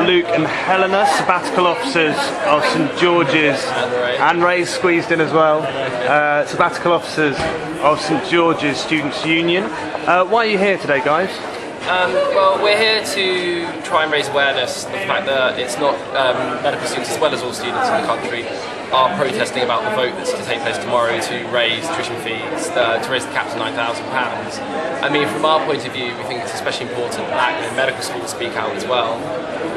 Luke and Helena, sabbatical officers of St George's, and Ray's squeezed in as well, sabbatical officers of St George's Students' Union. Why are you here today, guys? Well, we're here to try and raise awareness of the fact that it's not medical students, as well as all students in the country, are protesting about the vote that's to take place tomorrow to raise tuition fees, to raise the cap to £9,000. I mean, from our point of view, we think it's especially important that medical schools speak out as well,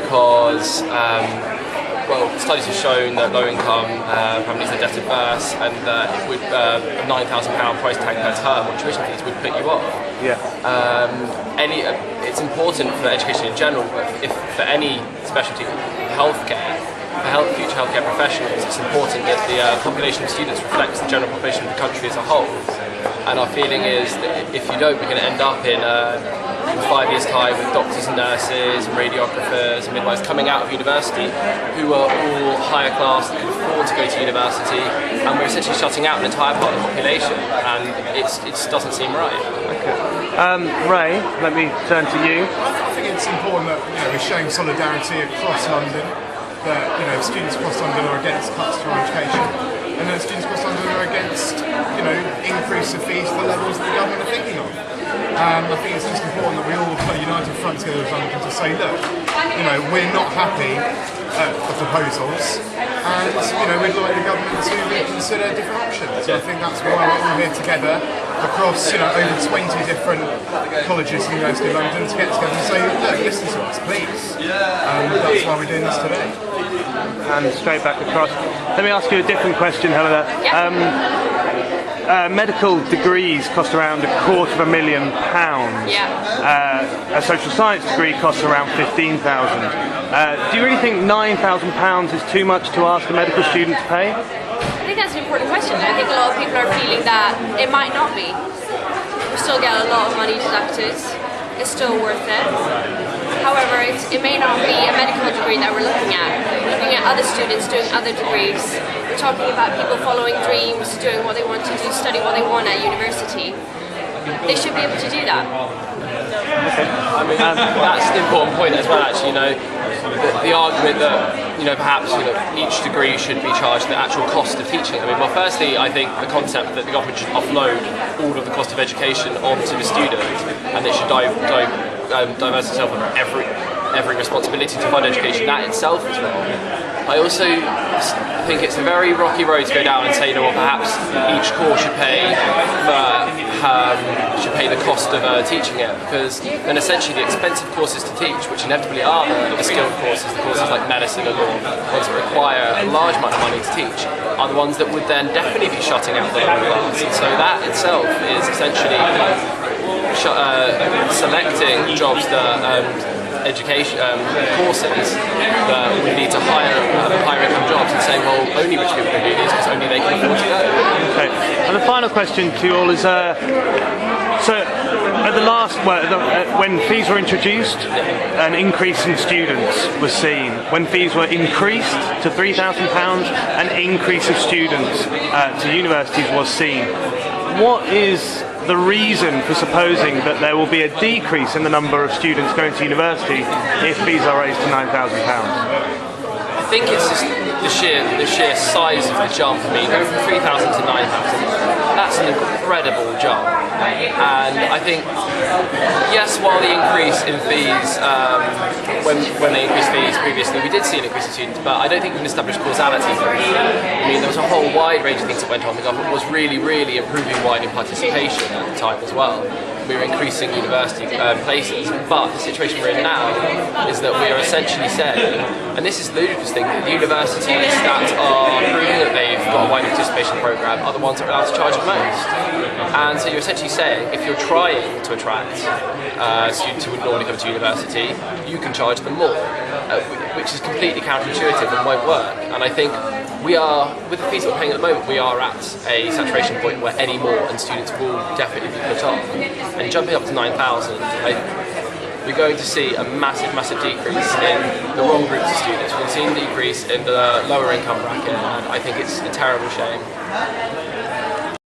because well, studies have shown that low-income families are debt adverse, and that a £9,000 price tag per term on tuition fees would put you off. Yeah. It's important for education in general, but if for any specialty, healthcare, for future healthcare professionals, it's important that the population of students reflects the general population of the country as a whole. And our feeling is that if you don't, we're going to end up in 5 years' time with doctors and nurses and radiographers and midwives coming out of university who are all higher class, that can afford to go to university, and we're essentially shutting out an entire part of the population, and it doesn't seem right. Okay. Ray, let me turn to you. I think it's important that we're showing solidarity across London, that students across London are against cuts to our education, and that students across London are against increase of fees to the levels that the government are thinking of. I think it's just important that we all put a united front together as London to say, look, we're not happy at the proposals, and we'd like the government to reconsider different options. So I think that's why we're all here together across over 20 different colleges and universities in London to get together and say, look, listen to us, please. That's why we're doing this today. And straight back across. Let me ask you a different question, Helena. Medical degrees cost around £250,000. Yeah. A social science degree costs around £15,000. Do you really think £9,000 is too much to ask a medical student to pay? I think that's an important question. I think a lot of people are feeling that it might not be. We still get a lot of money deducted. It's still worth it. However, it may not be a medical degree that we're looking at. We're looking at other students doing other degrees. We're talking about people following dreams, doing what they want to do, studying what they want at university. They should be able to do that. I mean, that's an important point as well, actually. The argument that perhaps each degree should be charged the actual cost of teaching. I mean, well, firstly, I think the concept that the government should offload all of the cost of education onto the student, and it should divest itself of every responsibility to fund education, that itself is wrong. I also think it's a very rocky road to go down and say, well, perhaps each course should pay the cost of teaching it, because then essentially the expensive courses to teach, which inevitably are the skilled courses, the courses like medicine and law, ones that require a large amount of money to teach, are the ones that would then definitely be shutting out the lower class. And so that itself is essentially selecting jobs that education courses that would lead to higher income jobs, and saying, well, only rich people can do these because only they can afford to go. Okay. And the final question to you all is, so at the last, when fees were introduced, an increase in students was seen. When fees were increased to £3,000, an increase of students to universities was seen. What is the reason for supposing that there will be a decrease in the number of students going to university if fees are raised to £9,000? I think it's just the sheer size of the jump. I mean, going from 3,000 to 9,000, that's an incredible jump. And I think, yes, while the increase in fees, when they increased fees previously, we did see an increase in students, but I don't think we can establish causality for it. I mean, there was a whole wide range of things that went on. The government was really, really improving widening participation at the time as well. We were increasing university places, but the situation we're in now is that we are essentially saying, and this is the ludicrous thing, that the universities that are proving that they've got a widening participation programme are the ones that are allowed to charge the most. And so you're essentially saying, if you're trying to attract students who would normally come to university, you can charge them more, which is completely counterintuitive and won't work. And I think we are, with the fees that we're paying at the moment, we are at a saturation point where any more and students will definitely be put off. And jumping up to 9,000, we're going to see a massive decrease in the wrong groups of students. We're going to see a decrease in the lower income bracket, and I think it's a terrible shame.